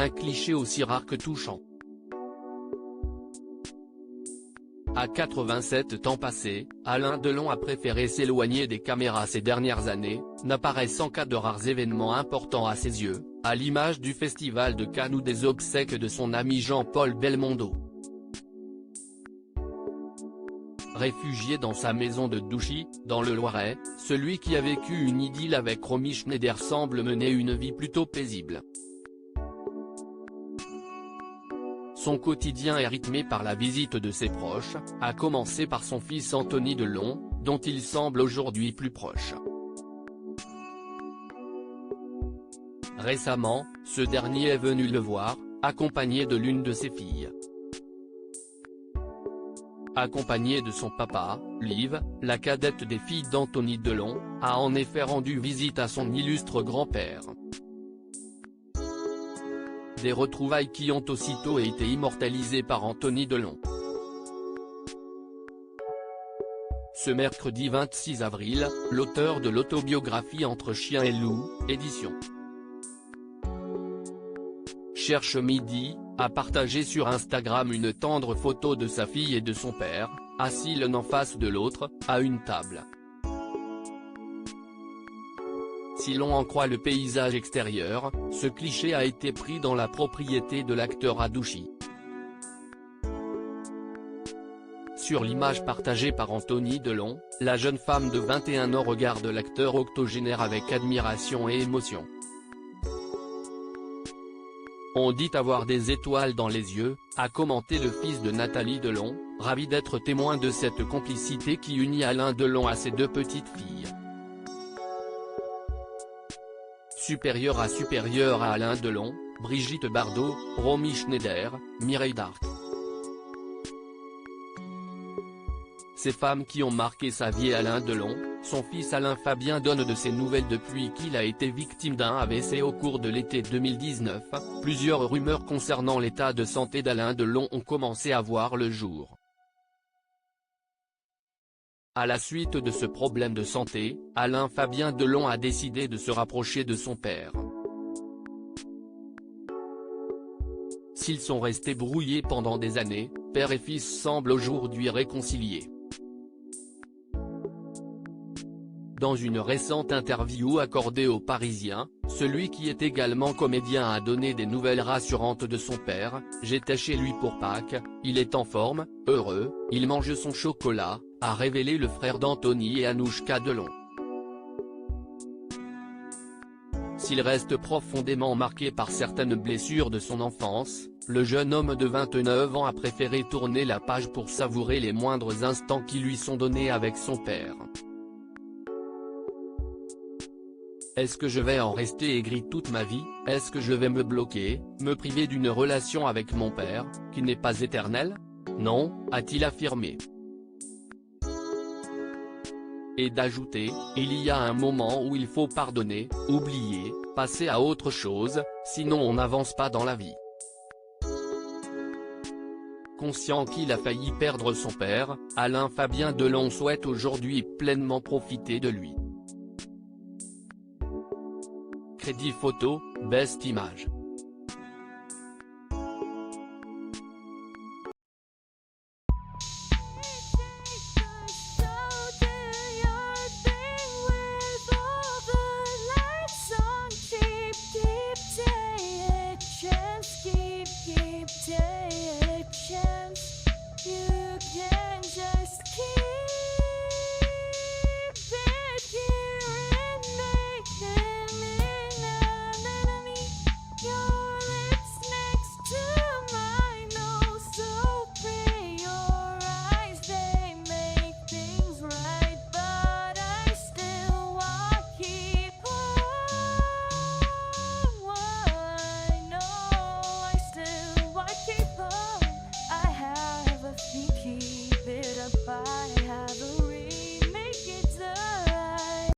Un cliché aussi rare que touchant. À 87 ans passés, Alain Delon a préféré s'éloigner des caméras ces dernières années, n'apparaissant qu'à de rares événements importants à ses yeux, à l'image du Festival de Cannes ou des obsèques de son ami Jean-Paul Belmondo. Réfugié dans sa maison de Douchy, dans le Loiret, celui qui a vécu une idylle avec Romy Schneider semble mener une vie plutôt paisible. Son quotidien est rythmé par la visite de ses proches, à commencer par son fils Anthony Delon, dont il semble aujourd'hui plus proche. Récemment, ce dernier est venu le voir, accompagné de l'une de ses filles. Accompagnée de son papa, Liv, la cadette des filles d'Anthony Delon, a en effet rendu visite à son illustre grand-père. Des retrouvailles qui ont aussitôt été immortalisées par Anthony Delon. Ce mercredi 26 avril, l'auteur de l'autobiographie Entre chien et loup, édition Cherche Midi, a partagé sur Instagram une tendre photo de sa fille et de son père, assis l'un en face de l'autre, à une table. Si l'on en croit le paysage extérieur, ce cliché a été pris dans la propriété de l'acteur à Douchy. Sur l'image partagée par Anthony Delon, la jeune femme de 21 ans regarde l'acteur octogénaire avec admiration et émotion. On dit avoir des étoiles dans les yeux, a commenté le fils de Nathalie Delon, ravi d'être témoin de cette complicité qui unit Alain Delon à ses deux petites filles. Supérieure à Alain Delon, Brigitte Bardot, Romy Schneider, Mireille Darc. Ces femmes qui ont marqué sa vie. Alain Delon, son fils Alain Fabien donne de ses nouvelles depuis qu'il a été victime d'un AVC au cours de l'été 2019, plusieurs rumeurs concernant l'état de santé d'Alain Delon ont commencé à voir le jour. À la suite de ce problème de santé, Alain Fabien Delon a décidé de se rapprocher de son père. S'ils sont restés brouillés pendant des années, père et fils semblent aujourd'hui réconciliés. Dans une récente interview accordée aux Parisiens, celui qui est également comédien a donné des nouvelles rassurantes de son père. « J'étais chez lui pour Pâques, il est en forme, heureux, il mange son chocolat », a révélé le frère d'Anthony et Anouchka Delon. S'il reste profondément marqué par certaines blessures de son enfance, le jeune homme de 29 ans a préféré tourner la page pour savourer les moindres instants qui lui sont donnés avec son père. Est-ce que je vais en rester aigri toute ma vie? Est-ce que je vais me bloquer, me priver d'une relation avec mon père, qui n'est pas éternelle? Non, a-t-il affirmé. Et d'ajouter, il y a un moment où il faut pardonner, oublier, passer à autre chose, sinon on n'avance pas dans la vie. Conscient qu'il a failli perdre son père, Alain Fabien Delon souhaite aujourd'hui pleinement profiter de lui. Crédit photo, Best Image.